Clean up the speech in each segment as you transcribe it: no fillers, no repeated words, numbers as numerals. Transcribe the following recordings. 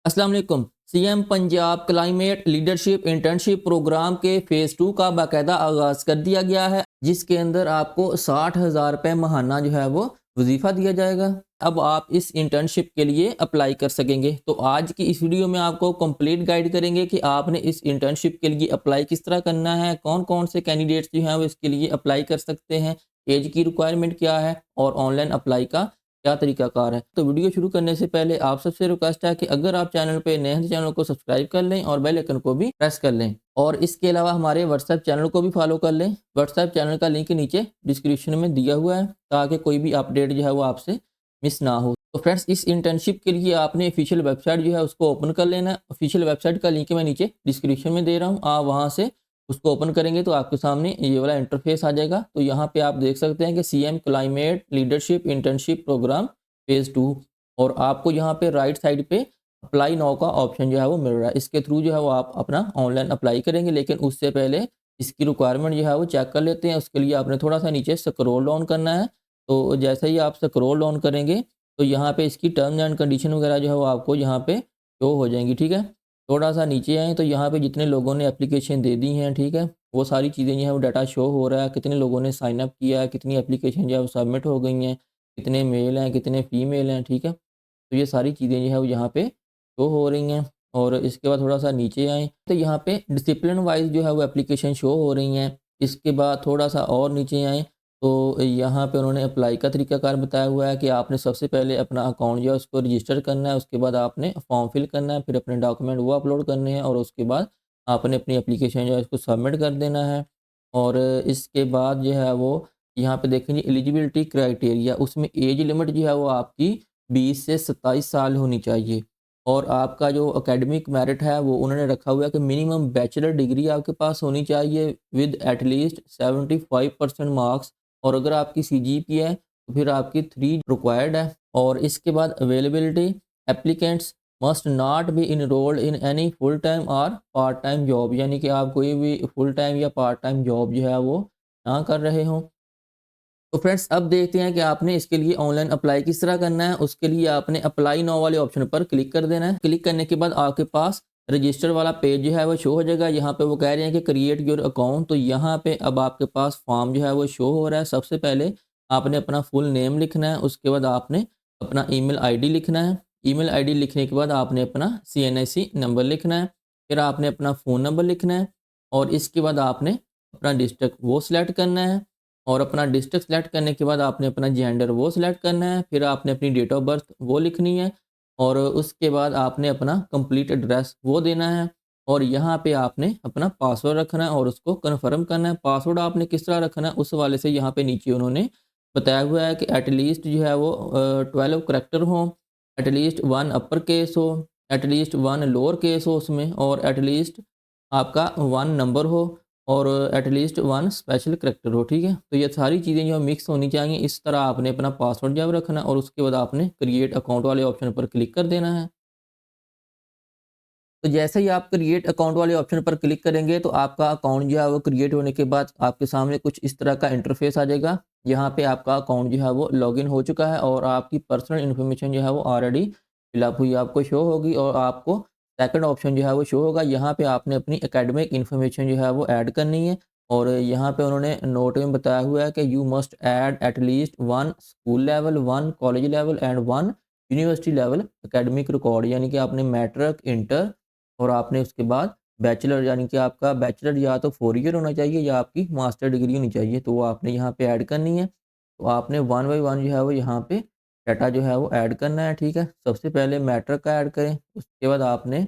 अस्सलाम वालेकुम। CM Punjab climate leadership internship programme के फ़ेज़ 2 का बाकायदा आगाज़ कर दिया गया है, जिसके अंदर आपको 60,000 रुपये माहाना जो है वो वजीफ़ा दिया जाएगा। अब आप इस इंटर्नशिप के लिए अप्लाई कर सकेंगे। तो आज की इस वीडियो में आपको कंप्लीट गाइड करेंगे कि आपने इस इंटर्नशिप के लिए अप्लाई किस तरह करना है, कौन-कौन से कैंडिडेट्स जो हैं वो इसके लिए अप्लाई कर सकते हैं, एज की रिक्वायरमेंट क्या है और ऑनलाइन अप्लाई का क्या तरीकाकार है। तो वीडियो शुरू करने से पहले आप सबसे रिक्वेस्ट है कि अगर आप चैनल पे नए हैं तो चैनल को सब्सक्राइब कर लें और बेल आइकन को भी प्रेस कर लें और इसके अलावा हमारे व्हाट्सएप चैनल को भी फॉलो कर लें। व्हाट्सएप चैनल का लिंक नीचे डिस्क्रिप्शन में दिया हुआ है ताकि कोई भी अपडेट जो है वो आपसे मिस ना हो। तो फ्रेंड्स, इस इंटर्नशिप के लिए आपने ऑफिशियल वेबसाइट जो है उसको ओपन कर लेना है। ऑफिशियल वेबसाइट का लिंक मैं नीचे डिस्क्रिप्शन में दे रहा हूँ, आप वहाँ से उसको ओपन करेंगे तो आपके सामने ये वाला इंटरफेस आ जाएगा। तो यहाँ पे आप देख सकते हैं कि CM climate leadership internship programme phase 2 और आपको यहाँ पे राइट साइड पे अप्लाई नाउ का ऑप्शन जो है वो मिल रहा है। इसके थ्रू जो है वो आप अपना ऑनलाइन अप्लाई करेंगे, लेकिन उससे पहले इसकी रिक्वायरमेंट जो है वो चेक कर लेते हैं। उसके लिए आपने थोड़ा-सा नीचे स्क्रॉल डाउन करना है। तो जैसे ही आप स्क्रॉल डाउन करेंगे तो यहाँ पे इसकी टर्म्स एंड कंडीशन वगैरह जो है वो आपको यहाँ पे शो हो जाएँगी, ठीक है। थोड़ा-सा नीचे आएँ तो यहाँ पे जितने लोगों ने एप्लीकेशन दे दी हैं, ठीक है, वो सारी चीज़ें जो है वो डाटा शो हो रहा है। कितने लोगों ने साइन अप किया है, कितनी एप्लीकेशन जो है वो सबमिट हो गई हैं, कितने मेल हैं, कितने फीमेल हैं, ठीक है। तो ये सारी चीज़ें जो है वो यहाँ पे शो हो रही हैं और इसके बाद थोड़ा-सा नीचे आएँ तो यहाँ पे डिसिप्लिन वाइज़ जो है वो एप्लीकेशन शो हो रही हैं। इसके बाद थोड़ा-सा और नीचे आएँ तो यहाँ पे उन्होंने अप्लाई का तरीकाकार बताया हुआ है कि आपने सबसे पहले अपना अकाउंट जो है उसको रजिस्टर करना है, उसके बाद आपने फॉर्म फिल करना है, फिर अपने डॉक्यूमेंट वो अपलोड करने हैं और उसके बाद आपने अपनी एप्लीकेशन जो है उसको सबमिट कर देना है। और इसके बाद जो है वो यहाँ पे देखेंगे एलिजिबिलिटी क्राइटेरिया, उसमें एज लिमिट जो है वो आपकी 20 से 27 साल होनी चाहिए और आपका जो एकेडमिक मेरिट है वो उन्होंने रखा हुआ है कि मिनिमम बैचलर डिग्री आपके पास होनी चाहिए विद एटलीस्ट 75% मार्क्स और अगर आपकी सीजीपीए है तो फिर आपकी 3 रिक्वायर्ड है। और इसके बाद availability, applicants must not be enrolled in any full time और पार्ट टाइम जॉब, यानी कि आप कोई भी फुल टाइम या पार्ट टाइम जॉब जो है वो ना कर रहे हों। तो फ्रेंड्स, अब देखते हैं कि आपने इसके लिए ऑनलाइन अप्लाई किस तरह करना है। उसके लिए आपने अप्लाई नाउ वाले ऑप्शन पर क्लिक कर देना है। क्लिक करने के बाद आपके पास रजिस्टर वाला पेज जो है वो शो हो जाएगा। यहाँ पे वो कह रहे हैं कि क्रिएट योर अकाउंट, तो यहाँ पे अब आपके पास फॉर्म जो है वो शो हो रहा है। सबसे पहले आपने अपना फुल नेम लिखना है, उसके बाद आपने अपना ईमेल आईडी लिखना है। ईमेल आईडी लिखने के बाद आपने अपना सीएनआईसी नंबर लिखना है, फिर आपने अपना फ़ोन नंबर लिखना है और इसके बाद आपने अपना डिस्ट्रिक्ट वो सिलेक्ट करना है और अपना डिस्ट्रिक्ट सेलेक्ट करने के बाद आपने अपना जेंडर वो सिलेक्ट करना है, फिर आपने अपनी डेट ऑफ बर्थ वो लिखनी है और उसके बाद आपने अपना कंप्लीट एड्रेस वो देना है और यहाँ पे आपने अपना पासवर्ड रखना है और उसको कन्फर्म करना है। पासवर्ड आपने किस तरह रखना है उस वाले से यहाँ पे नीचे उन्होंने बताया हुआ है कि एटलीस्ट जो है वो 12 करैक्टर हो, एटलीस्ट 1 अपर केस हो, एटलीस्ट 1 लोअर केस हो उसमें और एटलीस्ट आपका 1 नंबर हो और एटलीस्ट 1 स्पेशल करैक्टर हो, ठीक है। तो ये सारी चीज़ें जो मिक्स होनी चाहिए। इस तरह आपने अपना पासवर्ड जो है वो रखना है और उसके बाद आपने क्रिएट अकाउंट वाले ऑप्शन पर क्लिक कर देना है। तो जैसे ही आप क्रिएट अकाउंट वाले ऑप्शन पर क्लिक करेंगे तो आपका अकाउंट जो है वो क्रिएट होने के बाद आपके सामने कुछ इस तरह का इंटरफेस आ जाएगा। यहाँ पे आपका अकाउंट जो है वो लॉगिन हो चुका है और आपकी पर्सनल इन्फॉर्मेशन जो है वो ऑलरेडी फिलअप हुई आपको शो होगी और आपको सेकंड ऑप्शन जो है वो शो होगा। यहाँ पे आपने अपनी एकेडमिक इन्फॉर्मेशन जो है वो ऐड करनी है और यहाँ पे उन्होंने नोट में बताया हुआ है कि you must add at least 1 school level, 1 college level and 1 university level academic record, यानी कि आपने मैट्रिक, इंटर और आपने उसके बाद बैचलर, यानी कि आपका बैचलर या तो 4 ईयर होना चाहिए या आपकी मास्टर डिग्री होनी चाहिए, तो वो आपने यहाँ पे ऐड करनी है। तो आपने 1 बाय 1 जो है वो यहाँ पे डाटा जो है वो ऐड करना है, ठीक है। सबसे पहले मैट्रिक का ऐड करें, उसके बाद आपने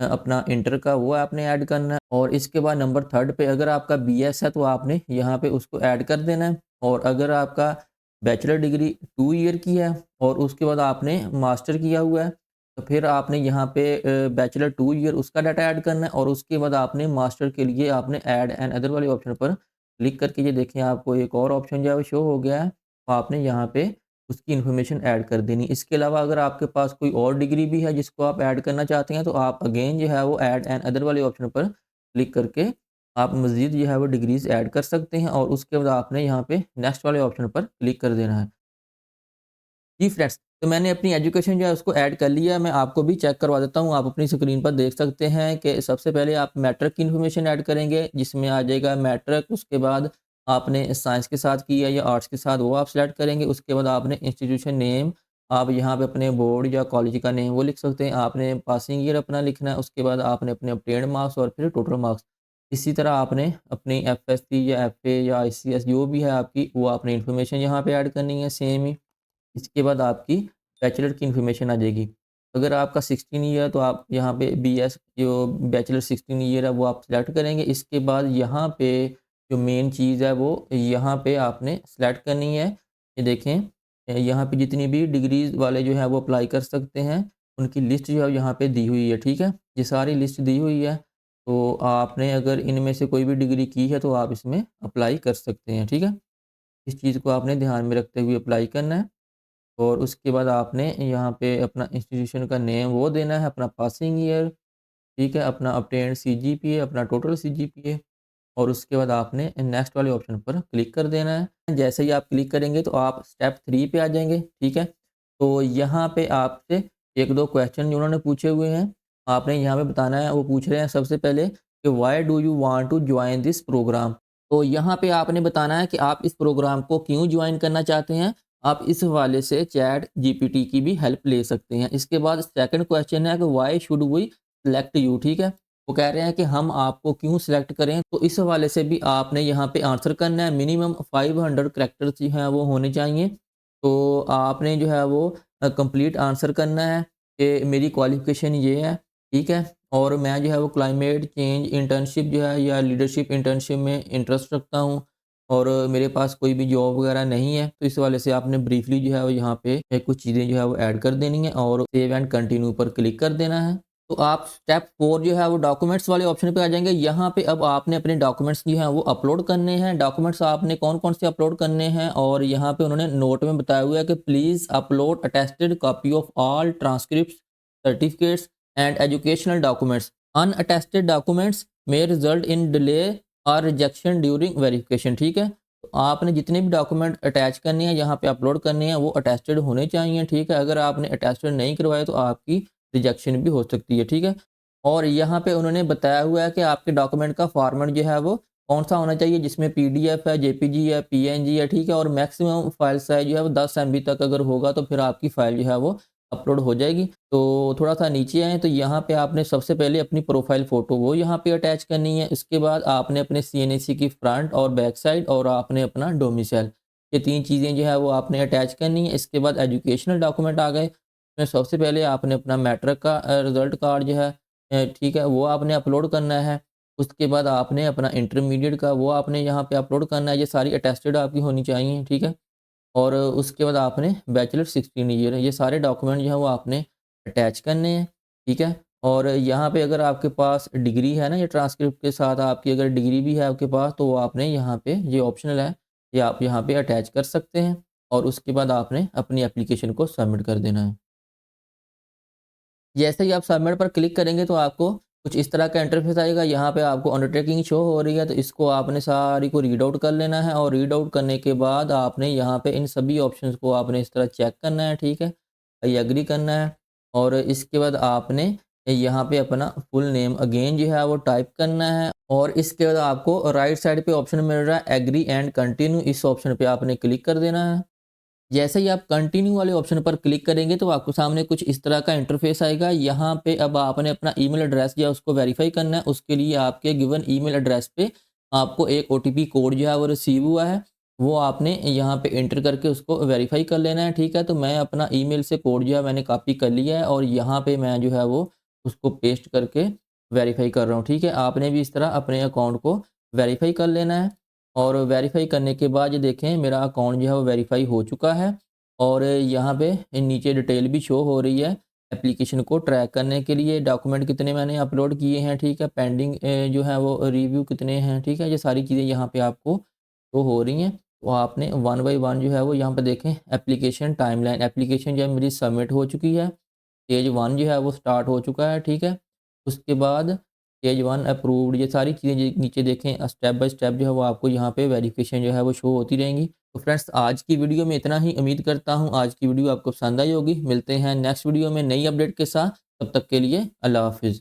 अपना इंटर का वो आपने ऐड करना है और इसके बाद नंबर 3 पे अगर आपका बीएस है तो आपने यहाँ पे उसको ऐड कर देना है और अगर आपका बैचलर डिग्री 2 ईयर की है और उसके बाद आपने मास्टर किया हुआ है तो फिर आपने यहाँ पे बैचलर 2 ईयर उसका डाटा ऐड करना है और उसके बाद आपने मास्टर के लिए आपने ऐड एंड अदर वाले ऑप्शन पर क्लिक करके ये देखें आपको एक और ऑप्शन जो है वो शो हो गया है। तो आपने यहाँ पे उसकी इन्फॉर्मेशन ऐड कर देनी। इसके अलावा अगर आपके पास कोई और डिग्री भी है जिसको आप ऐड करना चाहते हैं तो आप अगेन जो है वो ऐड एंड अदर वाले ऑप्शन पर क्लिक करके आप मज़ीद जो है वो डिग्रीज़ ऐड कर सकते हैं और उसके बाद आपने यहाँ पे नेक्स्ट वाले ऑप्शन पर क्लिक कर देना है। जी फ्रेंड्स, तो मैंने अपनी एजुकेशन जो है उसको ऐड कर लिया है। मैं आपको भी चेक करवा देता हूँ। आप अपनी स्क्रीन पर देख सकते हैं कि सबसे पहले आप मैट्रिक की इन्फॉर्मेशन ऐड करेंगे, जिसमें आ जाएगा मैट्रिक। उसके बाद आपने साइंस के साथ किया या आर्ट्स के साथ, वो आप सेलेक्ट करेंगे। उसके बाद आपने इंस्टीट्यूशन नेम, आप यहाँ पे अपने बोर्ड या कॉलेज का नेम वो लिख सकते हैं। आपने पासिंग ईयर अपना लिखना है। उसके बाद आपने अपने ऑब्टेन्ड मार्क्स और फिर टोटल मार्क्स। इसी तरह आपने अपनी एफएससी या एफए या आईसीएस जो भी है आपकी, वो आपने इन्फॉर्मेशन यहाँ पे ऐड करनी है सेम ही। इसके बाद आपकी बैचलर की इन्फॉर्मेशन आ जाएगी। अगर आपका 16 ईयर है तो आप यहाँ पे बीएस जो बैचलर 16 ईयर है वो आप सेलेक्ट करेंगे। इसके बाद यहाँ पे जो मेन चीज़ है वो यहाँ पे आपने सेलेक्ट करनी है। ये देखें, यहाँ पे जितनी भी डिग्रीज़ वाले जो है वो अप्लाई कर सकते हैं, उनकी लिस्ट जो है यहाँ पे दी हुई है, ठीक है? ये सारी लिस्ट दी हुई है। तो आपने अगर इनमें से कोई भी डिग्री की है तो आप इसमें अप्लाई कर सकते हैं, ठीक है? इस चीज़ को आपने ध्यान में रखते हुए अप्लाई करना है। और उसके बाद आपने यहाँ पे अपना इंस्टीट्यूशन का नेम वो देना है, अपना पासिंग ईयर, ठीक है? अपना ऑब्टेन्ड सीजीपीए, अपना टोटल सीजीपीए, और उसके बाद आपने नेक्स्ट वाले ऑप्शन पर क्लिक कर देना है। जैसे ही आप क्लिक करेंगे तो आप स्टेप 3 पे आ जाएँगे, ठीक है? तो यहाँ पे आपसे 1-2 क्वेश्चन जो उन्होंने पूछे हुए हैं, आपने यहाँ पे बताना है। वो पूछ रहे हैं सबसे पहले कि why do you want to join this programme? तो यहाँ पे आपने बताना है कि आप इस प्रोग्राम को क्यों जॉइन करना चाहते हैं। आप इस हवाले से चैट जीपीटी की भी हेल्प ले सकते हैं। इसके बाद सेकंड क्वेश्चन है कि why should we select you, ठीक है? वो कह रहे हैं कि हम आपको क्यों सिलेक्ट करें, तो इस हवाले से भी आपने यहाँ पे आंसर करना है। मिनिमम 500 कैरेक्टर्स जो हैं वो होने चाहिए। तो आपने जो है वो कंप्लीट आंसर करना है कि मेरी क्वालिफ़िकेशन ये है, ठीक है? और मैं जो है वो क्लाइमेट चेंज इंटर्नशिप जो है या लीडरशिप इंटर्नशिप में इंटरेस्ट रखता हूँ, और मेरे पास कोई भी जॉब वगैरह नहीं है। तो इस वाले से आपने ब्रीफली जो है वो यहाँ पे कुछ चीज़ें जो है वो ऐड कर देनी है और सेव एंड कंटिन्यू पर क्लिक कर देना है। तो आप स्टेप 4 जो है वो डॉक्यूमेंट्स वाले ऑप्शन पे आ जाएँगे। यहाँ पे अब आपने अपने डॉक्यूमेंट्स जो हैं वो अपलोड करने हैं। डॉक्यूमेंट्स आपने कौन-कौन से अपलोड करने हैं, और यहाँ पे उन्होंने नोट में बताया हुआ है कि please upload attested copy of all transcripts, certificates and educational documents. Unattested documents may result in delay और रिजेक्शन ड्यूरिंग वेरिफिकेशन, ठीक है? तो आपने जितने भी डॉक्यूमेंट अटैच करने हैं यहाँ पे अपलोड करने हैं, वो अटेस्टेड होने चाहिए, ठीक है? अगर आपने अटेस्टेड नहीं करवाए तो आपकी रिजेक्शन भी हो सकती है, ठीक है? और यहाँ पे उन्होंने बताया हुआ है कि आपके डॉक्यूमेंट का फॉर्मेट जो है वो कौन-सा होना चाहिए, जिसमें पीडीएफ है, जेपीजी है, पीएनजी है, ठीक है? और मैक्सिमम फाइल साइज़ जो है वो 10 एमबी तक अगर होगा तो फिर आपकी फ़ाइल जो है वो अपलोड हो जाएगी। तो थोड़ा-सा नीचे आएँ तो यहाँ पे आपने सबसे पहले अपनी प्रोफ़ाइल फ़ोटो वो यहाँ पे अटैच करनी है। इसके बाद आपने अपने सीएनएसी की फ्रंट और बैक साइड, और आपने अपना डोमिसाइल, ये 3 चीज़ें जो है वो आपने अटैच करनी है। इसके बाद एजुकेशनल डॉक्यूमेंट आ गए। इसमें सबसे पहले आपने अपना मैट्रिक का रिज़ल्ट कार्ड जो है ठीक है, वो आपने अपलोड करना है। उसके बाद आपने अपना इंटरमीडिएट का वो आपने यहाँ पे अपलोड करना है। ये सारी अटेस्टेड आपकी होनी चाहिए, ठीक है? और उसके बाद आपने बैचलर 16 ईयर, ये सारे डॉक्यूमेंट जो हैं वो आपने अटैच करने हैं, ठीक है? और यहाँ पे अगर आपके पास डिग्री है ना, ये ट्रांसक्रिप्ट के साथ आपकी अगर डिग्री भी है आपके पास, तो वो आपने यहाँ पे, ये ऑप्शनल है, ये आप यहाँ पे अटैच कर सकते हैं। और उसके बाद आपने अपनी एप्लीकेशन को सबमिट कर देना है। जैसे ही आप सबमिट पर क्लिक करेंगे तो आपको कुछ इस तरह का इंटरफेस आएगा। यहाँ पे आपको अंडरटेकिंग शो हो रही है, तो इसको आपने सारी को रीड आउट कर लेना है, और रीड आउट करने के बाद आपने यहाँ पे इन सभी ऑप्शंस को आपने इस तरह चेक करना है, ठीक है? ये एग्री करना है, और इसके बाद आपने यहाँ पे अपना फुल नेम अगेन जो है वो टाइप करना है, और इसके बाद आपको राइट साइड पे ऑप्शन मिल रहा है एग्री एंड कंटिन्यू, इस ऑप्शन पे आपने क्लिक कर देना है। जैसे ही आप कंटिन्यू वाले ऑप्शन पर क्लिक करेंगे तो आपको सामने कुछ इस तरह का इंटरफेस आएगा। यहाँ पे अब आपने अपना ईमेल एड्रेस जो है उसको वेरीफाई करना है। उसके लिए आपके गिवन ईमेल एड्रेस पे आपको एक ओटीपी कोड जो है वो रिसीव हुआ है, वो आपने यहाँ पे एंटर करके उसको वेरीफाई कर लेना है, ठीक है? तो मैं अपना ईमेल से कोड जो है मैंने कॉपी कर लिया है, और यहाँ पे मैं जो है वो उसको पेस्ट करके वेरीफाई कर रहा हूँ, ठीक है? आपने भी इस तरह अपने अकाउंट को वेरीफाई कर लेना है। और वेरीफ़ाई करने के बाद ये देखें मेरा अकाउंट जो है वो वेरीफ़ाई हो चुका है, और यहाँ पे नीचे डिटेल भी शो हो रही है एप्लीकेशन को ट्रैक करने के लिए। डॉक्यूमेंट कितने मैंने अपलोड किए हैं, ठीक है? पेंडिंग जो है वो रिव्यू कितने हैं, ठीक है? ये सारी चीज़ें यहाँ पे आपको शो हो रही हैं। तो आपने वन बाय वन जो है वो यहाँ पे देखें एप्लीकेशन टाइमलाइन, एप्लीकेशन जो है मेरी सबमिट हो चुकी है। स्टेज 1 जो है वो स्टार्ट हो चुका है, ठीक है? उसके बाद स्टेज 1 अप्रूव्ड, ये सारी चीज़ें नीचे देखें स्टेप बाय स्टेप जो है वो आपको यहाँ पे वेरिफिकेशन जो है वो शो होती रहेंगी। तो फ्रेंड्स आज की वीडियो में इतना ही। उम्मीद करता हूँ आज की वीडियो आपको पसंद आई होगी। मिलते हैं नेक्स्ट वीडियो में नई अपडेट के साथ। तब तक के लिए अल्लाह हाफिज़।